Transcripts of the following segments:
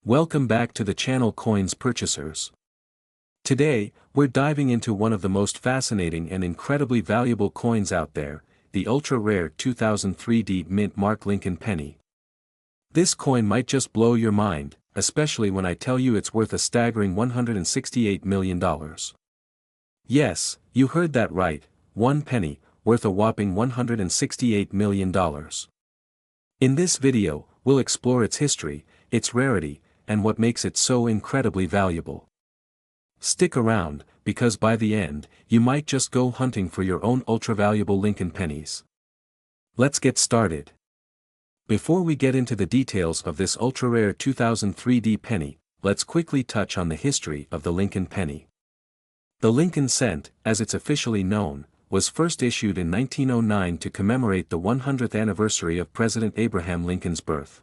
Welcome back to the channel Coins Purchasers. Today, we're diving into one of the most fascinating and incredibly valuable coins out there, the ultra-rare 2003 mint mark Lincoln penny. This coin might just blow your mind, especially when I tell you it's worth a staggering $168 million. Yes, you heard that right, one penny, worth a whopping $168 million. In this video, we'll explore its history, its rarity, and what makes it so incredibly valuable. Stick around, because by the end, you might just go hunting for your own ultra-valuable Lincoln pennies. Let's get started. Before we get into the details of this ultra-rare 2003 penny, let's quickly touch on the history of the Lincoln penny. The Lincoln cent, as it's officially known, was first issued in 1909 to commemorate the 100th anniversary of President Abraham Lincoln's birth.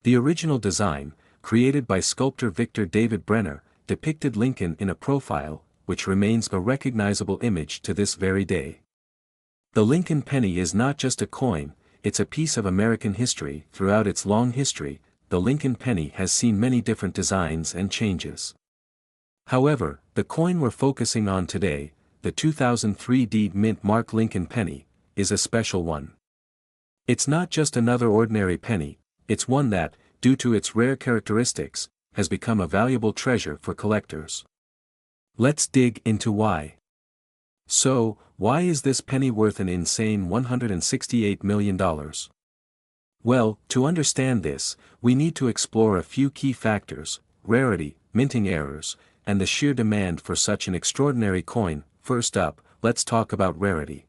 The original design, created by sculptor Victor David Brenner, depicted Lincoln in a profile, which remains a recognizable image to this very day. The Lincoln penny is not just a coin, it's a piece of American history. Throughout its long history, the Lincoln penny has seen many different designs and changes. However, the coin we're focusing on today, the 2003 mint mark Lincoln penny, is a special one. It's not just another ordinary penny, it's one that, due to its rare characteristics, has become a valuable treasure for collectors. Let's dig into why. So, why is this penny worth an insane $168 million? Well, to understand this, we need to explore a few key factors: rarity, minting errors, and the sheer demand for such an extraordinary coin. First up, let's talk about rarity.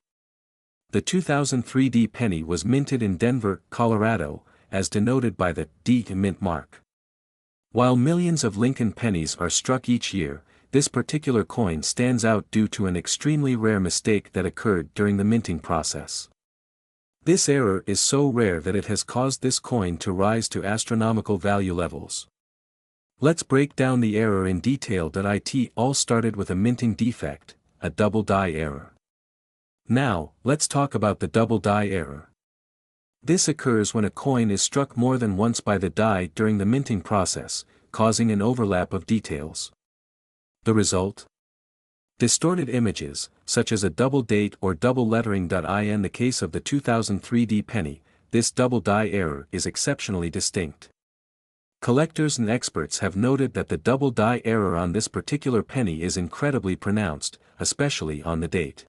The 2003 penny was minted in Denver, Colorado, as denoted by the D mint mark. While millions of Lincoln pennies are struck each year, this particular coin stands out due to an extremely rare mistake that occurred during the minting process. This error is so rare that it has caused this coin to rise to astronomical value levels. Let's break down the error in detail. It all started with a minting defect, a double die error. Now, let's talk about the double die error. This occurs when a coin is struck more than once by the die during the minting process, causing an overlap of details. The result? Distorted images, such as a double date or double lettering. In the case of the 2003 penny, this double die error is exceptionally distinct. Collectors and experts have noted that the double die error on this particular penny is incredibly pronounced, especially on the date.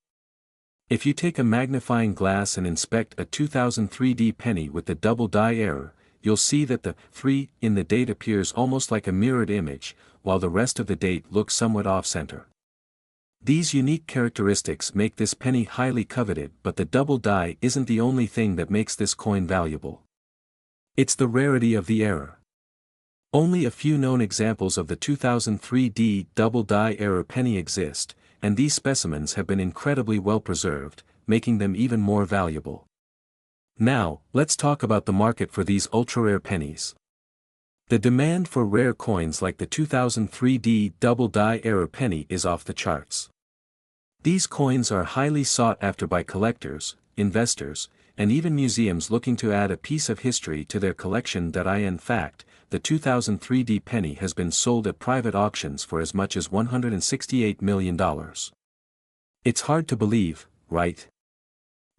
If you take a magnifying glass and inspect a 2003 penny with the double die error, you'll see that the 3 in the date appears almost like a mirrored image, while the rest of the date looks somewhat off-center. These unique characteristics make this penny highly coveted, but the double die isn't the only thing that makes this coin valuable. It's the rarity of the error. Only a few known examples of the 2003 double die error penny exist, and these specimens have been incredibly well preserved, making them even more valuable. Now, let's talk about the market for these ultra-rare pennies. The demand for rare coins like the 2003 double die error penny is off the charts. These coins are highly sought after by collectors, investors, and even museums looking to add a piece of history to their collection. In fact, the 2003 penny has been sold at private auctions for as much as $168 million. It's hard to believe, right?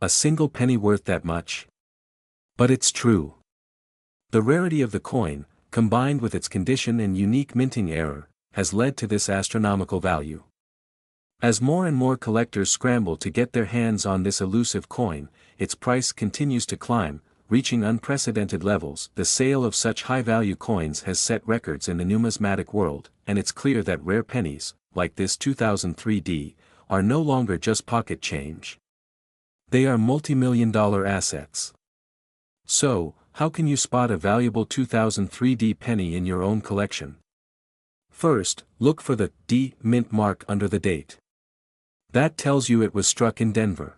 A single penny worth that much? But it's true. The rarity of the coin, combined with its condition and unique minting error, has led to this astronomical value. As more and more collectors scramble to get their hands on this elusive coin, its price continues to climb, reaching unprecedented levels. The sale of such high-value coins has set records in the numismatic world, and it's clear that rare pennies, like this 2003 are no longer just pocket change. They are multi-million-dollar assets. So, how can you spot a valuable 2003 penny in your own collection? First, look for the D mint mark under the date. That tells you it was struck in Denver.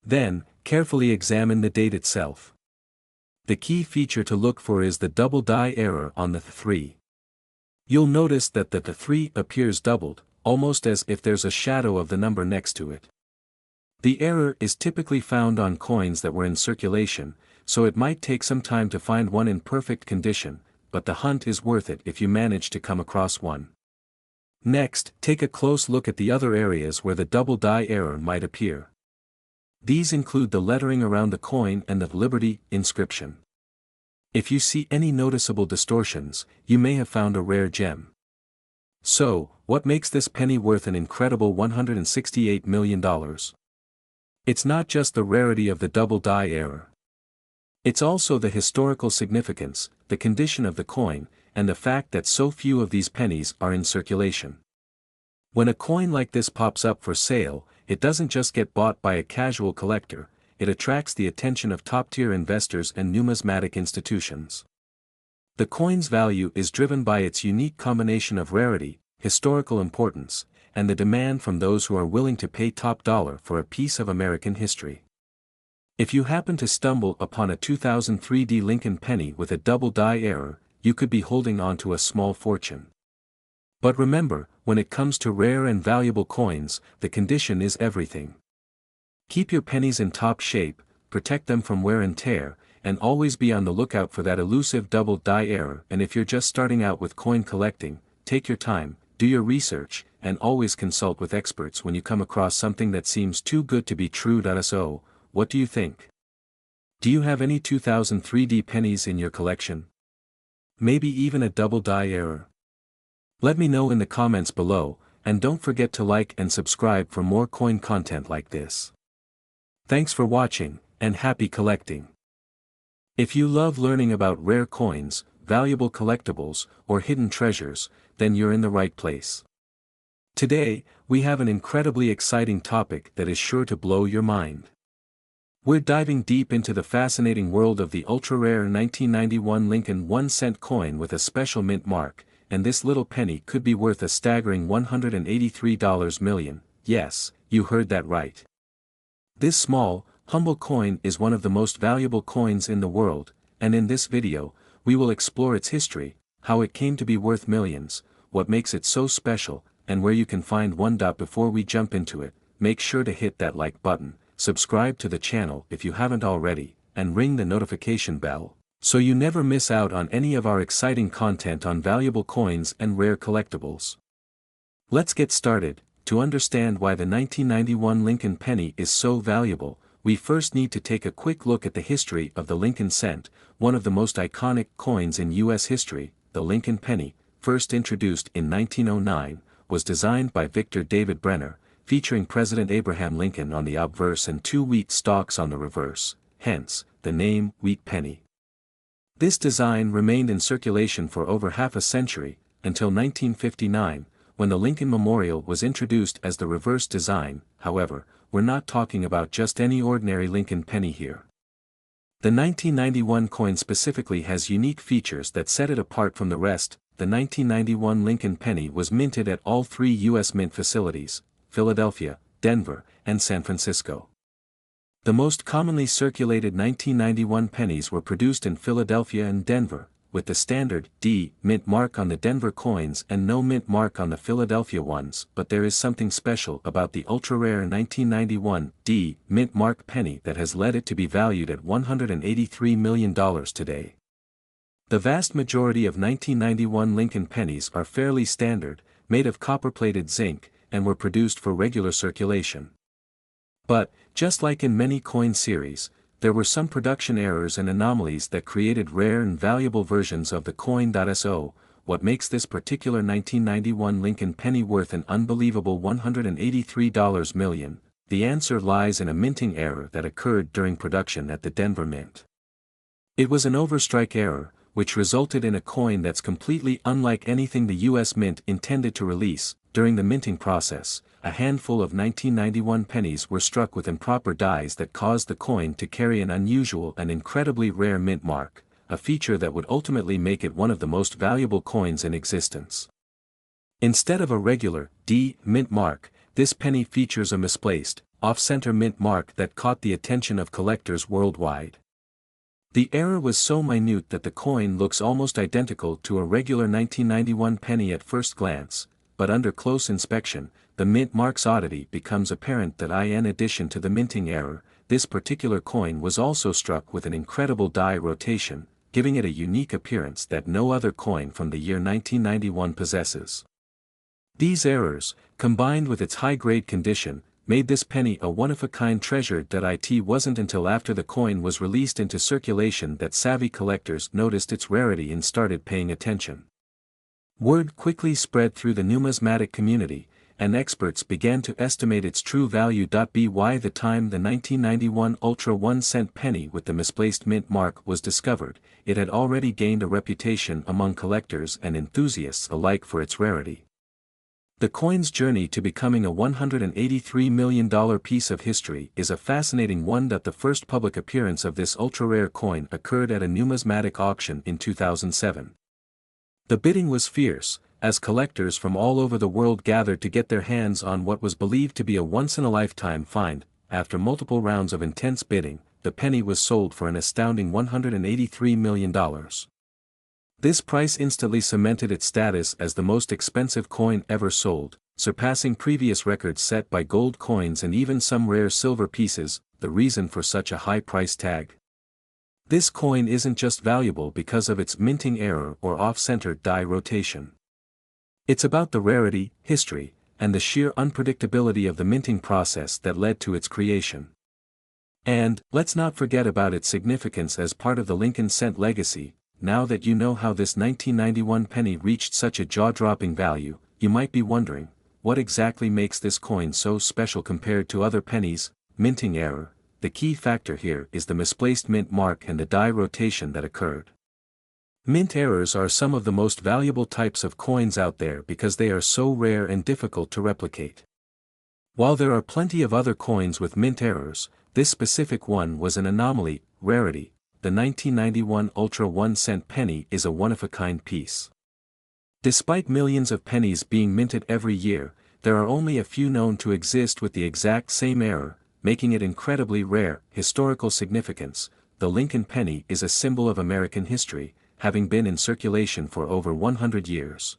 Then, carefully examine the date itself. The key feature to look for is the double die error on the 3. You'll notice that the 3 appears doubled, almost as if there's a shadow of the number next to it. The error is typically found on coins that were in circulation, so it might take some time to find one in perfect condition. but the hunt is worth it if you manage to come across one. Next, take a close look at the other areas where the double die error might appear. These include the lettering around the coin and the Liberty inscription. If you see any noticeable distortions, you may have found a rare gem. So, what makes this penny worth an incredible $168 million? It's not just the rarity of the double die error. It's also the historical significance, the condition of the coin, and the fact that so few of these pennies are in circulation. When a coin like this pops up for sale, it doesn't just get bought by a casual collector, it attracts the attention of top-tier investors and numismatic institutions. The coin's value is driven by its unique combination of rarity, historical importance, and the demand from those who are willing to pay top dollar for a piece of American history. If you happen to stumble upon a 2003 Lincoln penny with a double die error, you could be holding on to a small fortune. But remember, when it comes to rare and valuable coins, the condition is everything. Keep your pennies in top shape, protect them from wear and tear, and always be on the lookout for that elusive double die error. And if you're just starting out with coin collecting, take your time, do your research, and always consult with experts when you come across something that seems too good to be true. So, what do you think? Do you have any 2003 pennies in your collection? Maybe even a double die error? Let me know in the comments below, and don't forget to like and subscribe for more coin content like this. Thanks for watching, and happy collecting! If you love learning about rare coins, valuable collectibles, or hidden treasures, then you're in the right place. Today, we have an incredibly exciting topic that is sure to blow your mind. We're diving deep into the fascinating world of the ultra-rare 1991 Lincoln 1-cent coin with a special mint mark, and this little penny could be worth a staggering $183 million. Yes, you heard that right. This small, humble coin is one of the most valuable coins in the world, and in this video, we will explore its history, how it came to be worth millions, what makes it so special, and where you can find one. Before we jump into it, make sure to hit that like button, subscribe to the channel if you haven't already, and ring the notification bell, so you never miss out on any of our exciting content on valuable coins and rare collectibles. Let's get started. To understand why the 1991 Lincoln penny is so valuable, we first need to take a quick look at the history of the Lincoln cent, one of the most iconic coins in U.S. history. The Lincoln penny, first introduced in 1909, was designed by Victor David Brenner, featuring President Abraham Lincoln on the obverse and 2 wheat stalks on the reverse, hence, the name wheat penny. This design remained in circulation for over half a century, until 1959, when the Lincoln Memorial was introduced as the reverse design. However, we're not talking about just any ordinary Lincoln penny here. The 1991 coin specifically has unique features that set it apart from the rest. The 1991 Lincoln penny was minted at all 3 U.S. mint facilities, Philadelphia, Denver, and San Francisco. The most commonly circulated 1991 pennies were produced in Philadelphia and Denver, with the standard D mint mark on the Denver coins and no mint mark on the Philadelphia ones. But there is something special about the ultra-rare 1991 D mint mark penny that has led it to be valued at $183 million today. The vast majority of 1991 Lincoln pennies are fairly standard, made of copper-plated zinc, and were produced for regular circulation. But, just like in many coin series, there were some production errors and anomalies that created rare and valuable versions of the coin. So, what makes this particular 1991 Lincoln penny worth an unbelievable $183 million? The answer lies in a minting error that occurred during production at the Denver Mint. It was an overstrike error, which resulted in a coin that's completely unlike anything the U.S. Mint intended to release. During the minting process, a handful of 1991 pennies were struck with improper dies that caused the coin to carry an unusual and incredibly rare mint mark, a feature that would ultimately make it one of the most valuable coins in existence. Instead of a regular D mint mark, this penny features a misplaced, off-center mint mark that caught the attention of collectors worldwide. The error was so minute that the coin looks almost identical to a regular 1991 penny at first glance, but under close inspection, the mint mark's oddity becomes apparent. That in addition to the minting error, this particular coin was also struck with an incredible die rotation, giving it a unique appearance that no other coin from the year 1991 possesses. These errors, combined with its high-grade condition, made this penny a one-of-a-kind treasure. It wasn't until after the coin was released into circulation that savvy collectors noticed its rarity and started paying attention. Word quickly spread through the numismatic community, and experts began to estimate its true value. By the time the 1991 Ultra 1-cent penny with the misplaced mint mark was discovered, it had already gained a reputation among collectors and enthusiasts alike for its rarity. The coin's journey to becoming a $183 million piece of history is a fascinating one. The first public appearance of this ultra-rare coin occurred at a numismatic auction in 2007. The bidding was fierce, as collectors from all over the world gathered to get their hands on what was believed to be a once-in-a-lifetime find. After multiple rounds of intense bidding, the penny was sold for an astounding $183 million. This price instantly cemented its status as the most expensive coin ever sold, surpassing previous records set by gold coins and even some rare silver pieces. The reason for such a high price tag? This coin isn't just valuable because of its minting error or off-center die rotation. It's about the rarity, history, and the sheer unpredictability of the minting process that led to its creation. And, let's not forget about its significance as part of the Lincoln cent legacy. Now that you know how this 1991 penny reached such a jaw-dropping value, you might be wondering, what exactly makes this coin so special compared to other pennies? Minting error. The key factor here is the misplaced mint mark and the die rotation that occurred. Mint errors are some of the most valuable types of coins out there because they are so rare and difficult to replicate. While there are plenty of other coins with mint errors, this specific one was an anomaly. Rarity. The 1991 Ultra 1-cent penny is a one-of-a-kind piece. Despite millions of pennies being minted every year, there are only a few known to exist with the exact same error, making it incredibly rare. Historical significance. The Lincoln penny is a symbol of American history, having been in circulation for over 100 years.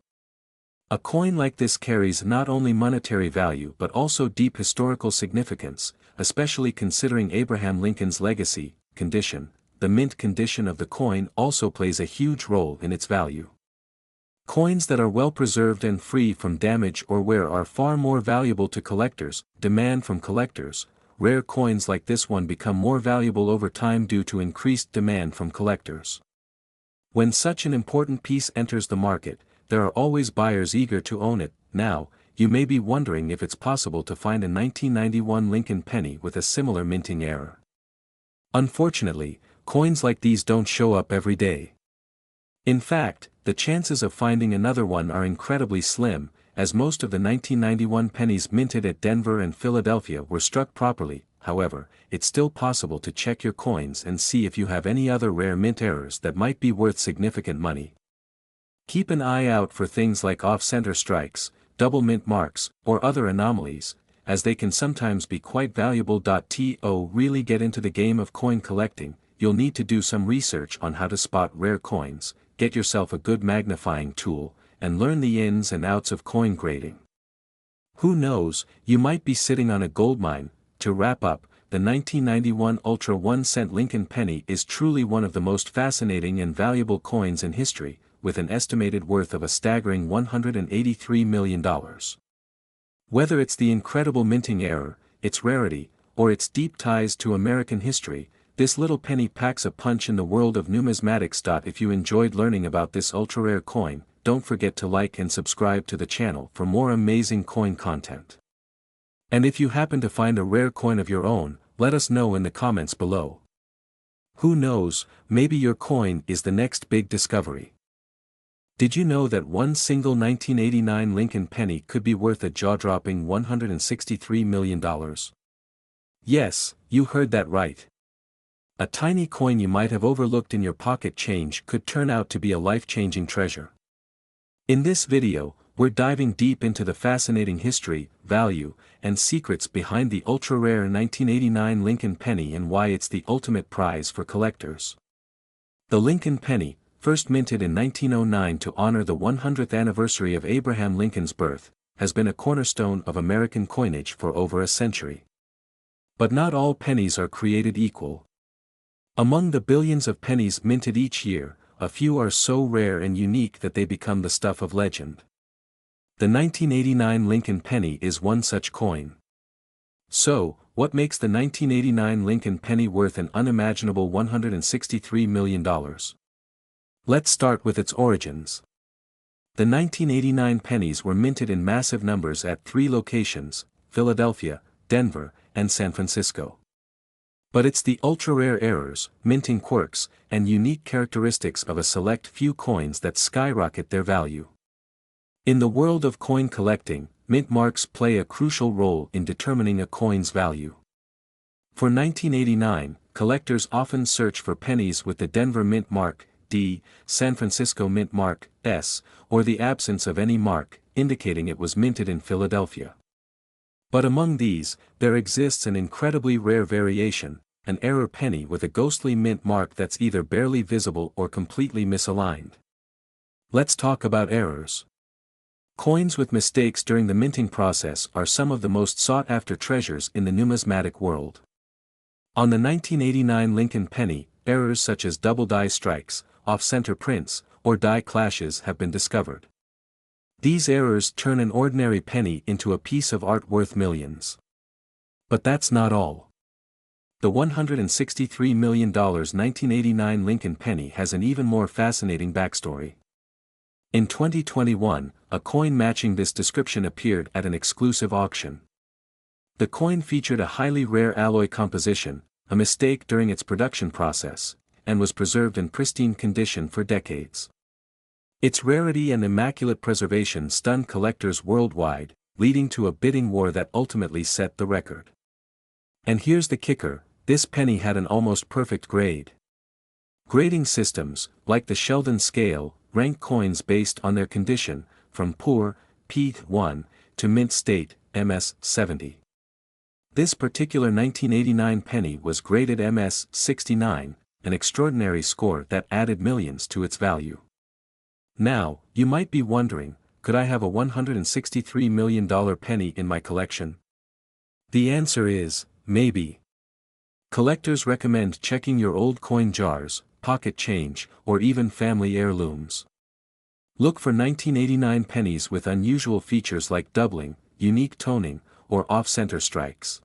A coin like this carries not only monetary value but also deep historical significance, especially considering Abraham Lincoln's legacy. Condition. The mint condition of the coin also plays a huge role in its value. Coins that are well preserved and free from damage or wear are far more valuable to collectors. Demand from collectors. Rare coins like this one become more valuable over time due to increased demand from collectors. When such an important piece enters the market, there are always buyers eager to own it. Now, you may be wondering if it's possible to find a 1991 Lincoln penny with a similar minting error. Unfortunately, coins like these don't show up every day. In fact, the chances of finding another one are incredibly slim, as most of the 1991 pennies minted at Denver and Philadelphia were struck properly. However, it's still possible to check your coins and see if you have any other rare mint errors that might be worth significant money. Keep an eye out for things like off-center strikes, double mint marks, or other anomalies, as they can sometimes be quite valuable. To really get into the game of coin collecting, you'll need to do some research on how to spot rare coins, get yourself a good magnifying tool, and learn the ins and outs of coin grading. Who knows, you might be sitting on a goldmine. To wrap up, the 1991 Ultra 1-cent Lincoln penny is truly one of the most fascinating and valuable coins in history, with an estimated worth of a staggering $183 million. Whether it's the incredible minting error, its rarity, or its deep ties to American history, this little penny packs a punch in the world of numismatics. If you enjoyed learning about this ultra-rare coin, don't forget to like and subscribe to the channel for more amazing coin content. And if you happen to find a rare coin of your own, let us know in the comments below. Who knows, maybe your coin is the next big discovery. Did you know that one single 1989 Lincoln penny could be worth a jaw-dropping $163 million? Yes, you heard that right. A tiny coin you might have overlooked in your pocket change could turn out to be a life-changing treasure. In this video, we're diving deep into the fascinating history, value, and secrets behind the ultra-rare 1989 Lincoln penny and why it's the ultimate prize for collectors. The Lincoln penny, first minted in 1909 to honor the 100th anniversary of Abraham Lincoln's birth, has been a cornerstone of American coinage for over a century. But not all pennies are created equal. Among the billions of pennies minted each year, a few are so rare and unique that they become the stuff of legend. The 1989 Lincoln penny is one such coin. So, what makes the 1989 Lincoln penny worth an unimaginable $163 million? Let's start with its origins. The 1989 pennies were minted in massive numbers at 3 locations: Philadelphia, Denver, and San Francisco. But it's the ultra-rare errors, minting quirks, and unique characteristics of a select few coins that skyrocket their value. In the world of coin collecting, mint marks play a crucial role in determining a coin's value. For 1989, collectors often search for pennies with the Denver mint mark, D, San Francisco mint mark, S, or the absence of any mark, indicating it was minted in Philadelphia. But among these, there exists an incredibly rare variation, an error penny with a ghostly mint mark that's either barely visible or completely misaligned. Let's talk about errors. Coins with mistakes during the minting process are some of the most sought-after treasures in the numismatic world. On the 1989 Lincoln penny, errors such as double die strikes, off-center prints, or die clashes have been discovered. These errors turn an ordinary penny into a piece of art worth millions. But that's not all. The $163 million 1989 Lincoln penny has an even more fascinating backstory. In 2021, a coin matching this description appeared at an exclusive auction. The coin featured a highly rare alloy composition, a mistake during its production process, and was preserved in pristine condition for decades. Its rarity and immaculate preservation stunned collectors worldwide, leading to a bidding war that ultimately set the record. And here's the kicker: this penny had an almost perfect grade. Grading systems, like the Sheldon scale, rank coins based on their condition, from poor, P1, to mint state, MS 70. This particular 1989 penny was graded MS 69, an extraordinary score that added millions to its value. Now, you might be wondering, could I have a $163 million penny in my collection? The answer is, maybe. Collectors recommend checking your old coin jars, pocket change, or even family heirlooms. Look for 1989 pennies with unusual features like doubling, unique toning, or off-center strikes.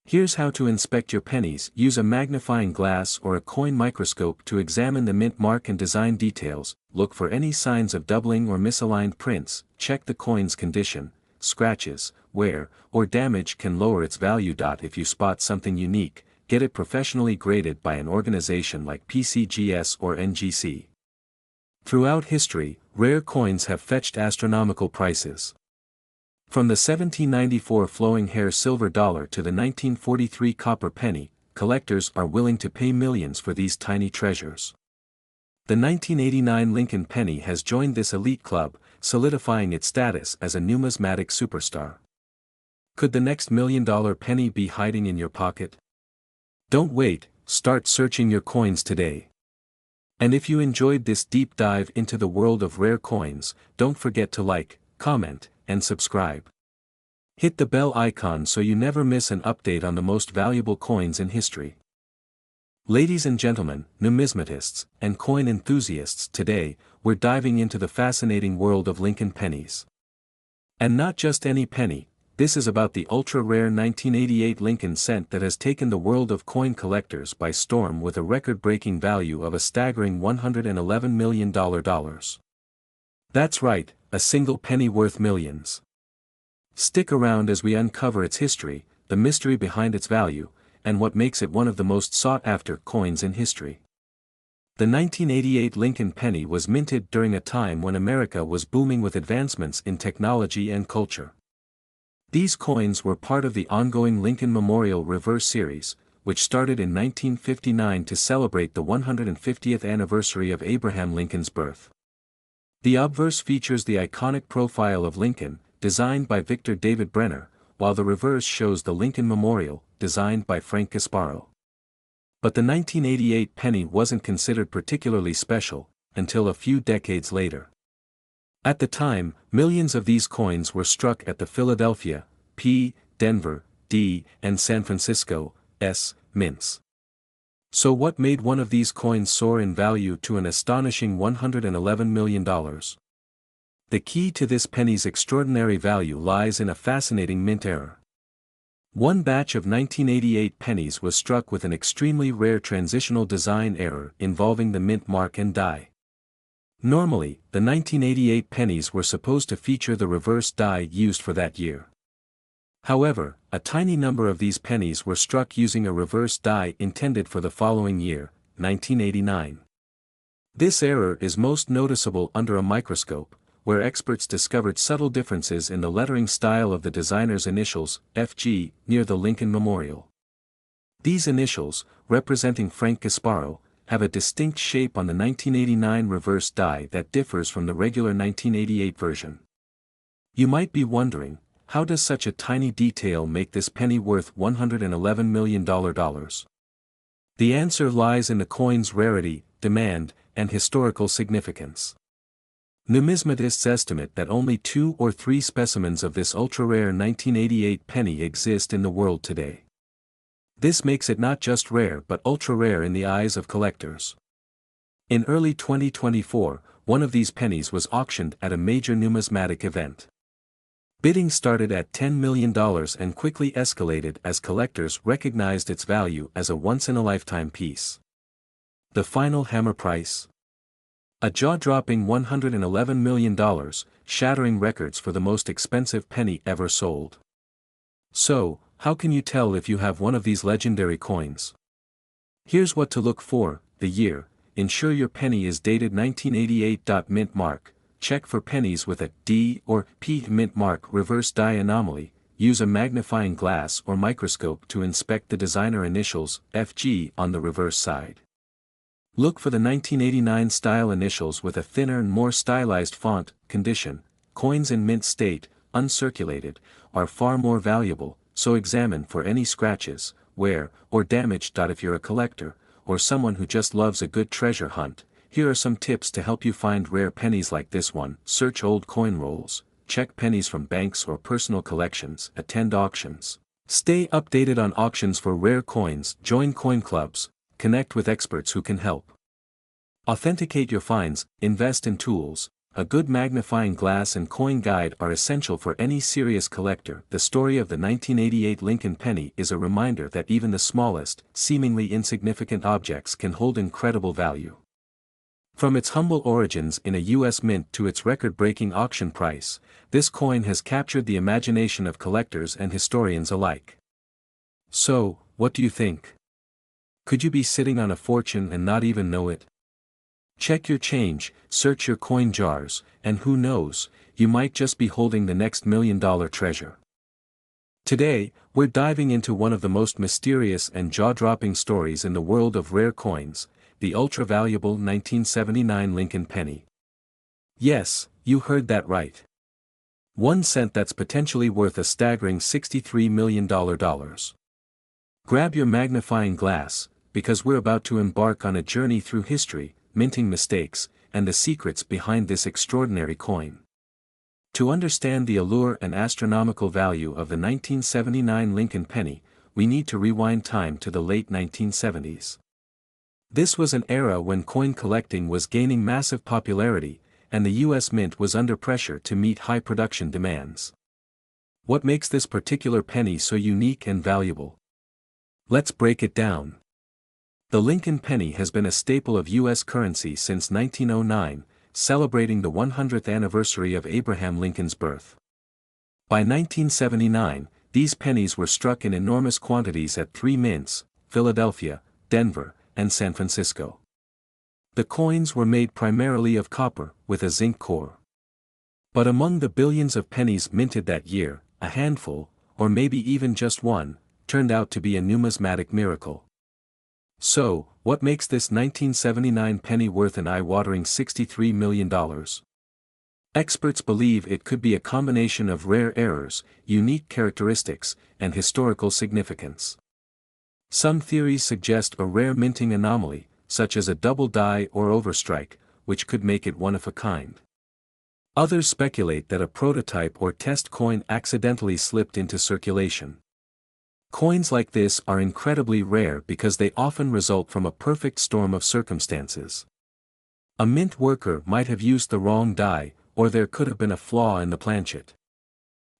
Here's how to inspect your pennies. Use a magnifying glass or a coin microscope to examine the mint mark and design details. Look for any signs of doubling or misaligned prints. Check the coin's condition. Scratches, wear, or damage can lower its value. If you spot something unique, get it professionally graded by an organization like PCGS or NGC. Throughout history, rare coins have fetched astronomical prices. From the 1794 flowing hair silver dollar to the 1943 copper penny, collectors are willing to pay millions for these tiny treasures. The 1989 Lincoln penny has joined this elite club, solidifying its status as a numismatic superstar. Could the next $1 million penny be hiding in your pocket? Don't wait, start searching your coins today. And if you enjoyed this deep dive into the world of rare coins, don't forget to like, comment, and subscribe. Hit the bell icon so you never miss an update on the most valuable coins in history. Ladies and gentlemen, numismatists, and coin enthusiasts, today, we're diving into the fascinating world of Lincoln pennies. And not just any penny, this is about the ultra-rare 1988 Lincoln cent that has taken the world of coin collectors by storm with a record-breaking value of a staggering $111 million. That's right, a single penny worth millions. Stick around as we uncover its history, the mystery behind its value, and what makes it one of the most sought-after coins in history. The 1988 Lincoln penny was minted during a time when America was booming with advancements in technology and culture. These coins were part of the ongoing Lincoln Memorial Reverse Series, which started in 1959 to celebrate the 150th anniversary of Abraham Lincoln's birth. The obverse features the iconic profile of Lincoln, designed by Victor David Brenner, while the reverse shows the Lincoln Memorial, designed by Frank Gasparo. But the 1988 penny wasn't considered particularly special, until a few decades later. At the time, millions of these coins were struck at the Philadelphia, P, Denver, D, and San Francisco, S, mints. So what made one of these coins soar in value to an astonishing $111 million? The key to this penny's extraordinary value lies in a fascinating mint error. One batch of 1988 pennies was struck with an extremely rare transitional design error involving the mint mark and die. Normally, the 1988 pennies were supposed to feature the reverse die used for that year. However, a tiny number of these pennies were struck using a reverse die intended for the following year, 1989. This error is most noticeable under a microscope, where experts discovered subtle differences in the lettering style of the designer's initials, FG, near the Lincoln Memorial. These initials, representing Frank Gasparo, have a distinct shape on the 1989 reverse die that differs from the regular 1988 version. You might be wondering, how does such a tiny detail make this penny worth $111 million? The answer lies in the coin's rarity, demand, and historical significance. Numismatists estimate that only 2 or 3 specimens of this ultra-rare 1988 penny exist in the world today. This makes it not just rare but ultra-rare in the eyes of collectors. In early 2024, one of these pennies was auctioned at a major numismatic event. Bidding started at $10 million and quickly escalated as collectors recognized its value as a once-in-a-lifetime piece. The final hammer price? A jaw-dropping $111 million, shattering records for the most expensive penny ever sold. So, how can you tell if you have one of these legendary coins? Here's what to look for: the year. Ensure your penny is dated 1988. Mint mark. Check for pennies with a D or P mint mark reverse die anomaly. Use a magnifying glass or microscope to inspect the designer initials, FG, on the reverse side. Look for the 1989 style initials with a thinner and more stylized font. Condition: coins in mint state, uncirculated, are far more valuable, so examine for any scratches, wear, or damage. If you're a collector, or someone who just loves a good treasure hunt, here are some tips to help you find rare pennies like this one. Search old coin rolls, check pennies from banks or personal collections, attend auctions. Stay updated on auctions for rare coins, join coin clubs, connect with experts who can help. Authenticate your finds, invest in tools. A good magnifying glass and coin guide are essential for any serious collector. The story of the 1988 Lincoln penny is a reminder that even the smallest, seemingly insignificant objects can hold incredible value. From its humble origins in a U.S. mint to its record-breaking auction price, this coin has captured the imagination of collectors and historians alike. So, what do you think? Could you be sitting on a fortune and not even know it? Check your change, search your coin jars, and who knows, you might just be holding the next $1 million treasure. Today, we're diving into one of the most mysterious and jaw-dropping stories in the world of rare coins, the ultra-valuable 1979 Lincoln penny. Yes, you heard that right. 1 cent that's potentially worth a staggering $63 million. Grab your magnifying glass, because we're about to embark on a journey through history, minting mistakes, and the secrets behind this extraordinary coin. To understand the allure and astronomical value of the 1979 Lincoln penny, we need to rewind time to the late 1970s. This was an era when coin collecting was gaining massive popularity, and the U.S. Mint was under pressure to meet high production demands. What makes this particular penny so unique and valuable? Let's break it down. The Lincoln penny has been a staple of U.S. currency since 1909, celebrating the 100th anniversary of Abraham Lincoln's birth. By 1979, these pennies were struck in enormous quantities at 3 mints, Philadelphia, Denver, and San Francisco. The coins were made primarily of copper, with a zinc core. But among the billions of pennies minted that year, a handful, or maybe even just one, turned out to be a numismatic miracle. So, what makes this 1979 penny worth an eye-watering $63 million? Experts believe it could be a combination of rare errors, unique characteristics, and historical significance. Some theories suggest a rare minting anomaly, such as a double die or overstrike, which could make it one of a kind. Others speculate that a prototype or test coin accidentally slipped into circulation. Coins like this are incredibly rare because they often result from a perfect storm of circumstances. A mint worker might have used the wrong die, or there could have been a flaw in the planchet.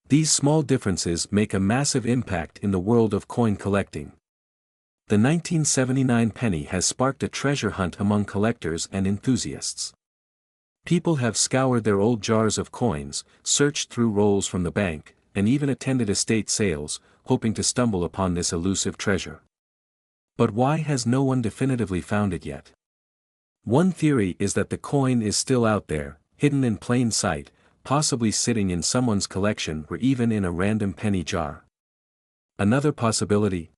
These small differences make a massive impact in the world of coin collecting. The 1979 penny has sparked a treasure hunt among collectors and enthusiasts. People have scoured their old jars of coins, searched through rolls from the bank, and even attended estate sales, hoping to stumble upon this elusive treasure. But why has no one definitively found it yet? One theory is that the coin is still out there, hidden in plain sight, possibly sitting in someone's collection or even in a random penny jar. Another possibility?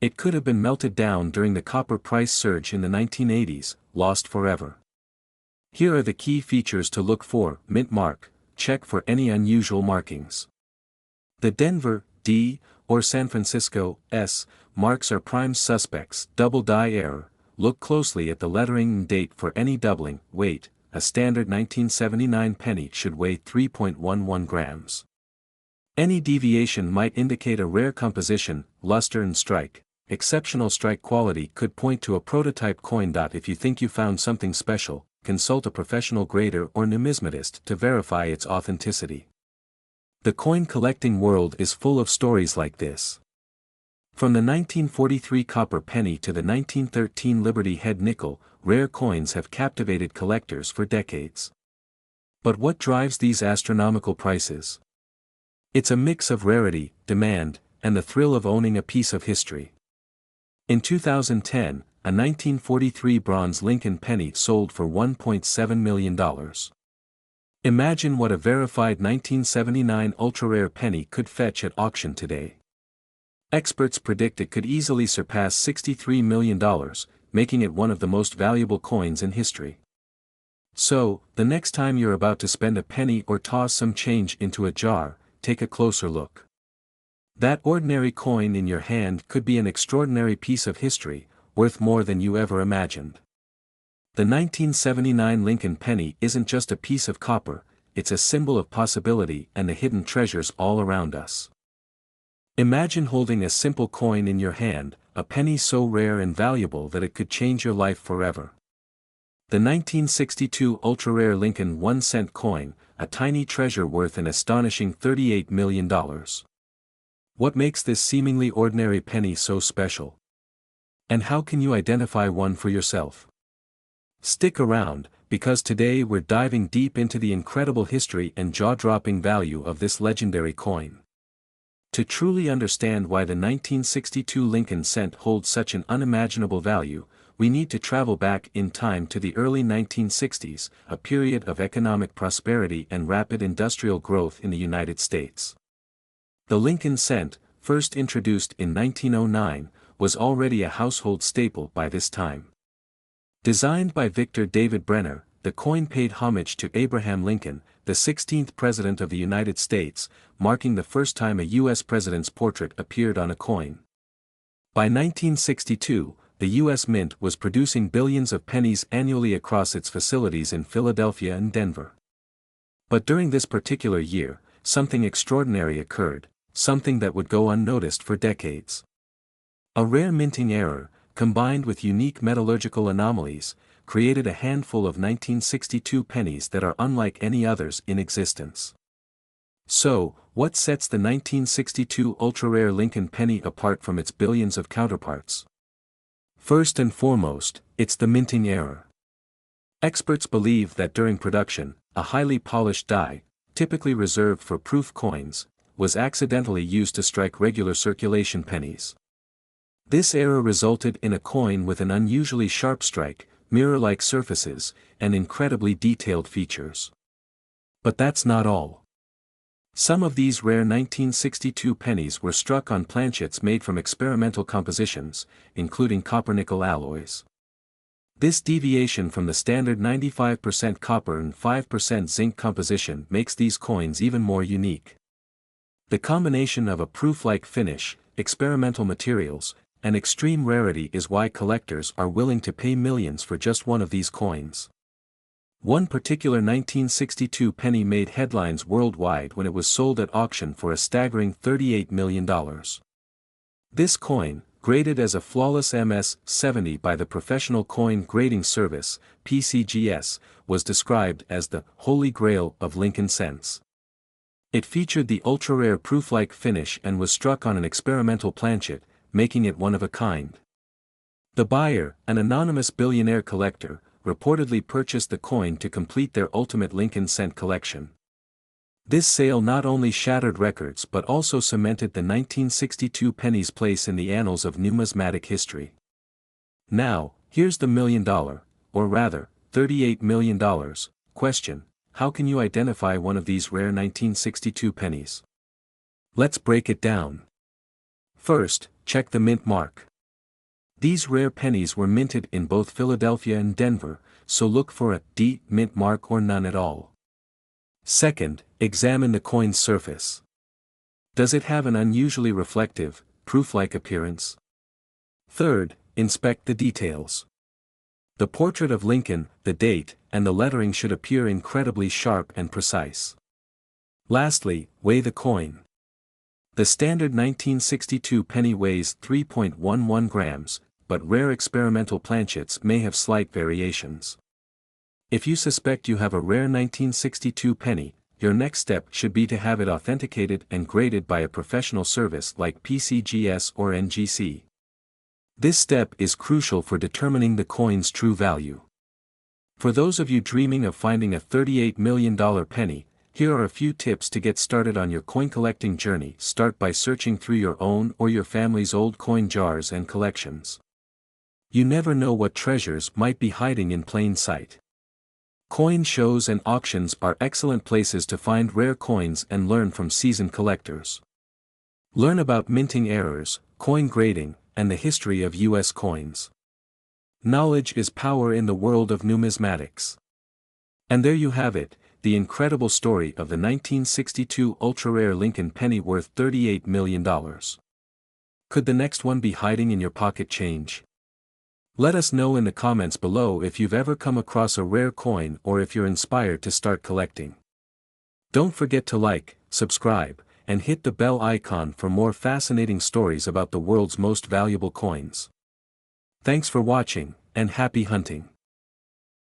It could have been melted down during the copper price surge in the 1980s, lost forever. Here are the key features to look for: mint mark, check for any unusual markings. The Denver, D, or San Francisco, S, marks are prime suspects. Double die error, look closely at the lettering and date for any doubling. Weight, a standard 1979 penny should weigh 3.11 grams. Any deviation might indicate a rare composition. Luster and strike, exceptional strike quality could point to a prototype coin. If you think you found something special, consult a professional grader or numismatist to verify its authenticity. The coin collecting world is full of stories like this. From the 1943 copper penny to the 1913 Liberty Head nickel, rare coins have captivated collectors for decades. But what drives these astronomical prices? It's a mix of rarity, demand, and the thrill of owning a piece of history. In 2010, a 1943 bronze Lincoln penny sold for $1.7 million. Imagine what a verified 1979 ultra-rare penny could fetch at auction today. Experts predict it could easily surpass $63 million, making it one of the most valuable coins in history. So, the next time you're about to spend a penny or toss some change into a jar, take a closer look. That ordinary coin in your hand could be an extraordinary piece of history, worth more than you ever imagined. The 1979 Lincoln penny isn't just a piece of copper, it's a symbol of possibility and the hidden treasures all around us. Imagine holding a simple coin in your hand, a penny so rare and valuable that it could change your life forever. The 1962 ultra-rare Lincoln 1-cent coin, a tiny treasure worth an astonishing $38 million. What makes this seemingly ordinary penny so special? And how can you identify one for yourself? Stick around, because today we're diving deep into the incredible history and jaw-dropping value of this legendary coin. To truly understand why the 1962 Lincoln cent holds such an unimaginable value, we need to travel back in time to the early 1960s, a period of economic prosperity and rapid industrial growth in the United States. The Lincoln cent, first introduced in 1909, was already a household staple by this time. Designed by Victor David Brenner, the coin paid homage to Abraham Lincoln, the 16th President of the United States, marking the first time a U.S. president's portrait appeared on a coin. By 1962, the U.S. Mint was producing billions of pennies annually across its facilities in Philadelphia and Denver. But during this particular year, something extraordinary occurred, something that would go unnoticed for decades. A rare minting error, combined with unique metallurgical anomalies, created a handful of 1962 pennies that are unlike any others in existence. So, what sets the 1962 ultra-rare Lincoln penny apart from its billions of counterparts? First and foremost, it's the minting error. Experts believe that during production, a highly polished die, typically reserved for proof coins, was accidentally used to strike regular circulation pennies. This error resulted in a coin with an unusually sharp strike, mirror-like surfaces, and incredibly detailed features. But that's not all. Some of these rare 1962 pennies were struck on planchets made from experimental compositions, including copper-nickel alloys. This deviation from the standard 95% copper and 5% zinc composition makes these coins even more unique. The combination of a proof-like finish, experimental materials, and extreme rarity is why collectors are willing to pay millions for just one of these coins. One particular 1962 penny made headlines worldwide when it was sold at auction for a staggering $38 million. This coin, graded as a flawless MS-70 by the Professional Coin Grading Service, PCGS, was described as the Holy Grail of Lincoln cents. It featured the ultra-rare proof-like finish and was struck on an experimental planchet, making it one of a kind. The buyer, an anonymous billionaire collector, reportedly purchased the coin to complete their ultimate Lincoln cent collection. This sale not only shattered records but also cemented the 1962 penny's place in the annals of numismatic history. Now, here's the $1 million, or rather, $38 million, question: how can you identify one of these rare 1962 pennies? Let's break it down. First, check the mint mark. These rare pennies were minted in both Philadelphia and Denver, so look for a D mint mark or none at all. Second, examine the coin's surface. Does it have an unusually reflective, proof-like appearance? Third, inspect the details. The portrait of Lincoln, the date, and the lettering should appear incredibly sharp and precise. Lastly, weigh the coin. The standard 1962 penny weighs 3.11 grams, but rare experimental planchets may have slight variations. If you suspect you have a rare 1962 penny, your next step should be to have it authenticated and graded by a professional service like PCGS or NGC. This step is crucial for determining the coin's true value. For those of you dreaming of finding a $38 million penny, here are a few tips to get started on your coin collecting journey. Start by searching through your own or your family's old coin jars and collections. You never know what treasures might be hiding in plain sight. Coin shows and auctions are excellent places to find rare coins and learn from seasoned collectors. Learn about minting errors, coin grading, and the history of U.S. coins. Knowledge is power in the world of numismatics. And there you have it, the incredible story of the 1962 ultra-rare Lincoln penny worth $38 million. Could the next one be hiding in your pocket change? Let us know in the comments below if you've ever come across a rare coin or if you're inspired to start collecting. Don't forget to like, subscribe, and hit the bell icon for more fascinating stories about the world's most valuable coins. Thanks for watching, and happy hunting.